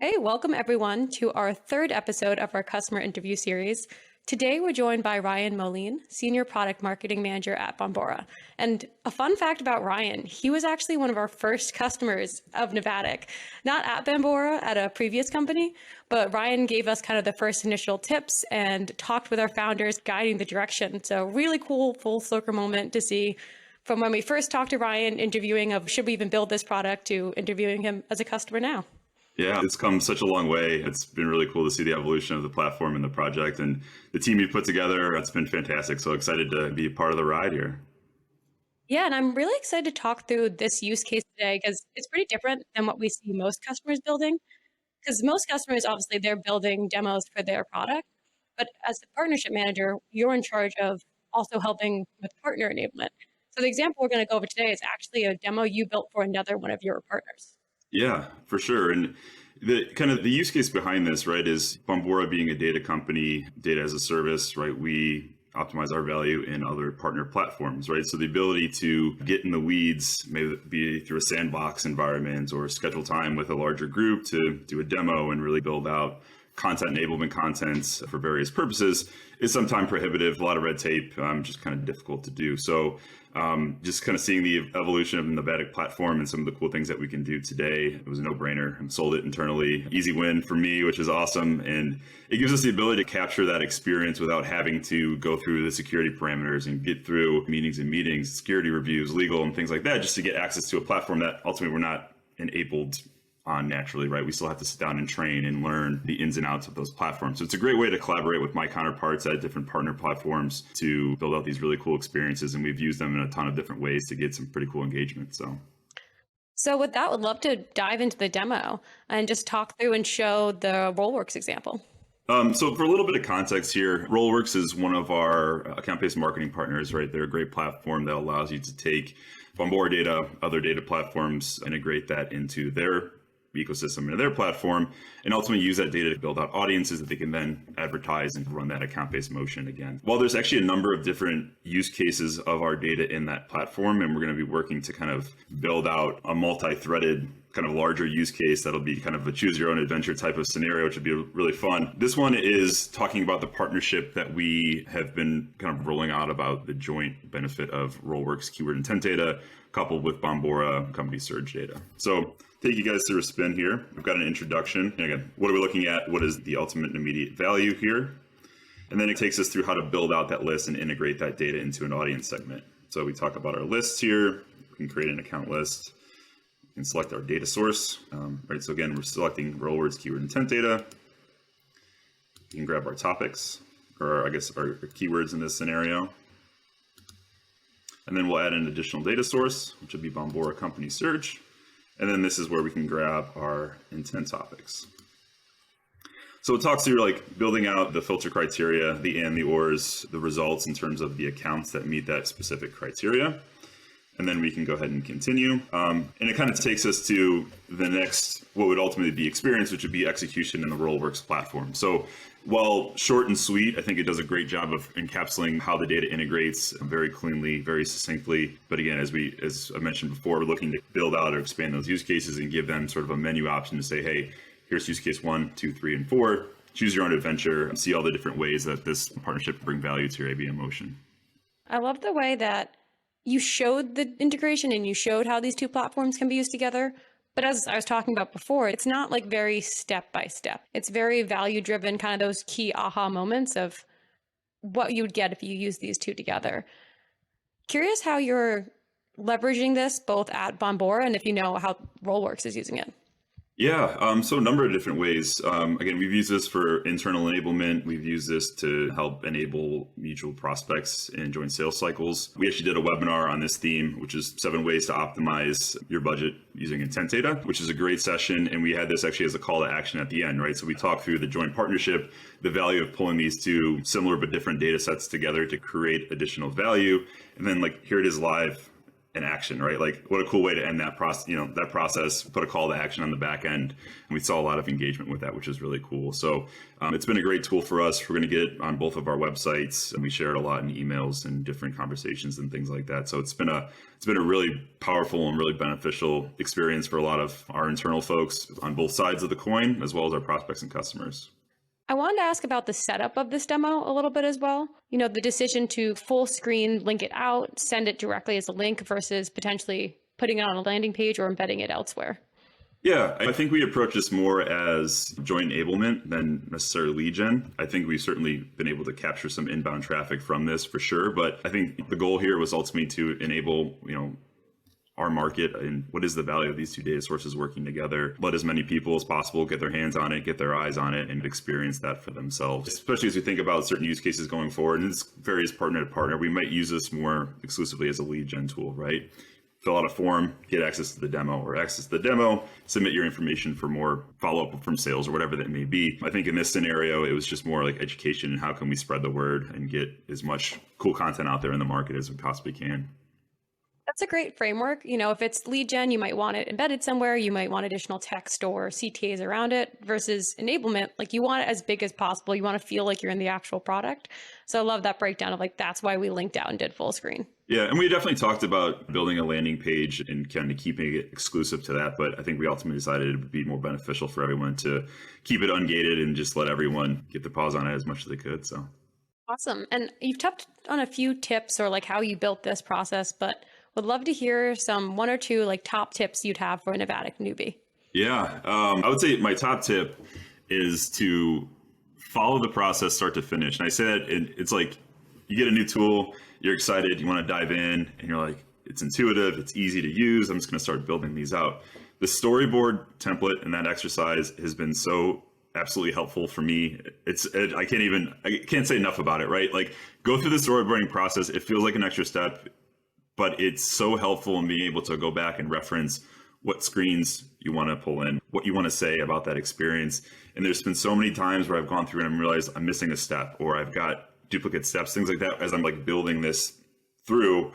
Hey, welcome everyone to our third episode of our customer interview series. Today, we're joined by Ryan Moline, Senior Product Marketing Manager at Bombora. And a fun fact about Ryan, he was actually one of our first customers of Navattic, not at Bombora, at a previous company, but Ryan gave us kind of the first initial tips and talked with our founders, guiding the direction. So really cool full circle moment to see from when we first talked to Ryan, interviewing of should we even build this product, to interviewing him as a customer now. Yeah, it's come such a long way. It's been really cool to see the evolution of the platform and the project and the team you put together. It's been fantastic. So excited to be a part of the ride here. Yeah, and I'm really excited to talk through this use case today because it's pretty different than what we see most customers building. Because most customers, obviously, they're building demos for their product. But as the partnership manager, you're in charge of also helping with partner enablement. So the example we're going to go over today is actually a demo you built for another one of your partners. Yeah, for sure. And the kind of the use case behind this, right, is Bombora being a data company, data as a service, right? We optimize our value in other partner platforms, right? So the ability to get in the weeds, maybe it be through a sandbox environment or schedule time with a larger group to do a demo and really build out content enablement content for various purposes is sometimes prohibitive, a lot of red tape, just kind of difficult to do. So just kind of seeing the evolution of the Navattic platform and some of the cool things that we can do today, it was a no-brainer. I sold it internally. Easy win for me, which is awesome. And it gives us the ability to capture that experience without having to go through the security parameters and get through meetings, security reviews, legal, and things like that, just to get access to a platform that ultimately we're not enabled on naturally, right? We still have to sit down and train and learn the ins and outs of those platforms. So it's a great way to collaborate with my counterparts at different partner platforms to build out these really cool experiences. And we've used them in a ton of different ways to get some pretty cool engagement. So with that, would love to dive into the demo and just talk through and show the Rollworks example. So for a little bit of context here, Rollworks is one of our account-based marketing partners, right? They're a great platform that allows you to take Bombora data, other data platforms, integrate that into their ecosystem, into their platform, and ultimately use that data to build out audiences that they can then advertise and run that account-based motion again. Well, there's actually a number of different use cases of our data in that platform, and we're going to be working to kind of build out a multi-threaded kind of larger use case that'll be kind of a choose your own adventure type of scenario, which would be really fun. This one is talking about the partnership that we have been kind of rolling out about the joint benefit of Rollworks keyword intent data coupled with Bombora company surge data. So take you guys through a spin here. We've got an introduction. And again, what are we looking at? What is the ultimate and immediate value here? And then it takes us through how to build out that list and integrate that data into an audience segment. So we talk about our lists here. We can create an account list and select our data source, right? So again, we're selecting Rollworks keyword intent data. You can grab our topics, or I guess our keywords in this scenario. And then we'll add an additional data source, which would be Bombora company search. And then this is where we can grab our intent topics. So it talks through like building out the filter criteria, the and, the ors, the results in terms of the accounts that meet that specific criteria. And then we can go ahead and continue. And it kind of takes us to the next, what would ultimately be experience, which would be execution in the Rollworks platform. So while short and sweet, I think it does a great job of encapsulating how the data integrates very cleanly, very succinctly. But again, as I mentioned before, we're looking to build out or expand those use cases and give them sort of a menu option to say, hey, here's use case 1, 2, 3, and 4. Choose your own adventure and see all the different ways that this partnership can bring value to your ABM motion. I love the way that you showed the integration and you showed how these two platforms can be used together. But as I was talking about before, it's not like very step by step. It's very value driven, kind of those key aha moments of what you would get if you use these two together. Curious how you're leveraging this both at Bombora and if you know how Rollworks is using it. Yeah, so a number of different ways. Again, we've used this for internal enablement. We've used this to help enable mutual prospects in joint sales cycles. We actually did a webinar on this theme, which is 7 ways to optimize your budget using intent data, which is a great session. And we had this actually as a call to action at the end, right? So we talked through the joint partnership, the value of pulling these two similar but different data sets together to create additional value. And then like, here it is live an action, right? Like what a cool way to end that process, that process, put a call to action on the back end. And we saw a lot of engagement with that, which is really cool. So it's been a great tool for us. We're going to get it on both of our websites, and we share it a lot in emails and different conversations and things like that. So it's been a really powerful and really beneficial experience for a lot of our internal folks on both sides of the coin, as well as our prospects and customers. I wanted to ask about the setup of this demo a little bit as well. The decision to full screen, link it out, send it directly as a link versus potentially putting it on a landing page or embedding it elsewhere. Yeah, I think we approach this more as joint enablement than necessarily lead gen. I think we've certainly been able to capture some inbound traffic from this for sure. But I think the goal here was ultimately to enable, our market and what is the value of these two data sources working together. Let as many people as possible get their hands on it, get their eyes on it, and experience that for themselves. Especially as we think about certain use cases going forward, and this varies partner to partner, we might use this more exclusively as a lead gen tool, right? Fill out a form, get access to the demo, or access to the demo, submit your information for more follow-up from sales or whatever that may be. I think in this scenario, it was just more like education and how can we spread the word and get as much cool content out there in the market as we possibly can. That's a great framework. If it's lead gen, you might want it embedded somewhere. You might want additional text or CTAs around it versus enablement. Like you want it as big as possible. You want to feel like you're in the actual product. So I love that breakdown of like, that's why we linked out and did full screen. Yeah, and we definitely talked about building a landing page and kind of keeping it exclusive to that. But I think we ultimately decided it would be more beneficial for everyone to keep it ungated and just let everyone get the paws on it as much as they could. So awesome. And you've touched on a few tips or like how you built this process, but would love to hear some one or two like top tips you'd have for a Navattic newbie. Yeah, I would say my top tip is to follow the process start to finish. And I say that it's like you get a new tool, you're excited, you want to dive in, and you're like, it's intuitive, it's easy to use. I'm just going to start building these out. The storyboard template and that exercise has been so absolutely helpful for me. I can't say enough about it, right? Like go through the storyboarding process. It feels like an extra step, but it's so helpful in being able to go back and reference what screens you want to pull in, what you want to say about that experience. And there's been so many times where I've gone through and I realized I'm missing a step or I've got duplicate steps, things like that. As I'm like building this through,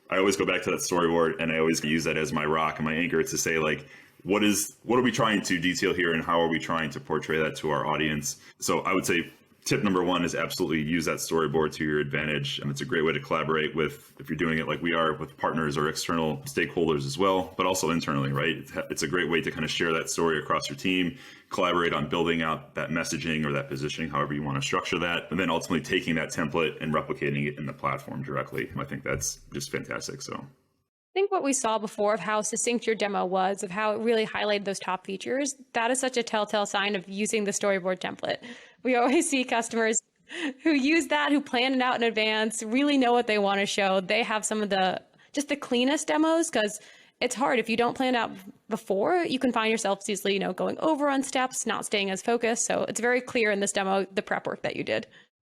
I always go back to that storyboard and I always use that as my rock and my anchor to say like, what are we trying to detail here and how are we trying to portray that to our audience? So I would say tip number one is absolutely use that storyboard to your advantage. It's a great way to collaborate with, if you're doing it like we are, with partners or external stakeholders as well, but also internally, right? It's a great way to kind of share that story across your team, collaborate on building out that messaging or that positioning, however you want to structure that, and then ultimately taking that template and replicating it in the platform directly. I think that's just fantastic. So I think what we saw before of how succinct your demo was, of how it really highlighted those top features, that is such a telltale sign of using the storyboard template. We always see customers who use that, who plan it out in advance, really know what they want to show. They have some of the cleanest demos because it's hard. If you don't plan out before, you can find yourself easily, going over on steps, not staying as focused. So it's very clear in this demo, the prep work that you did.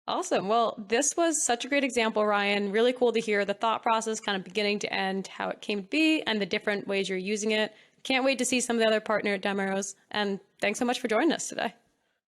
Awesome. Well, this was such a great example, Ryan. Really cool to hear the thought process kind of beginning to end, how it came to be, and the different ways you're using it. Can't wait to see some of the other partner demos. And thanks so much for joining us today.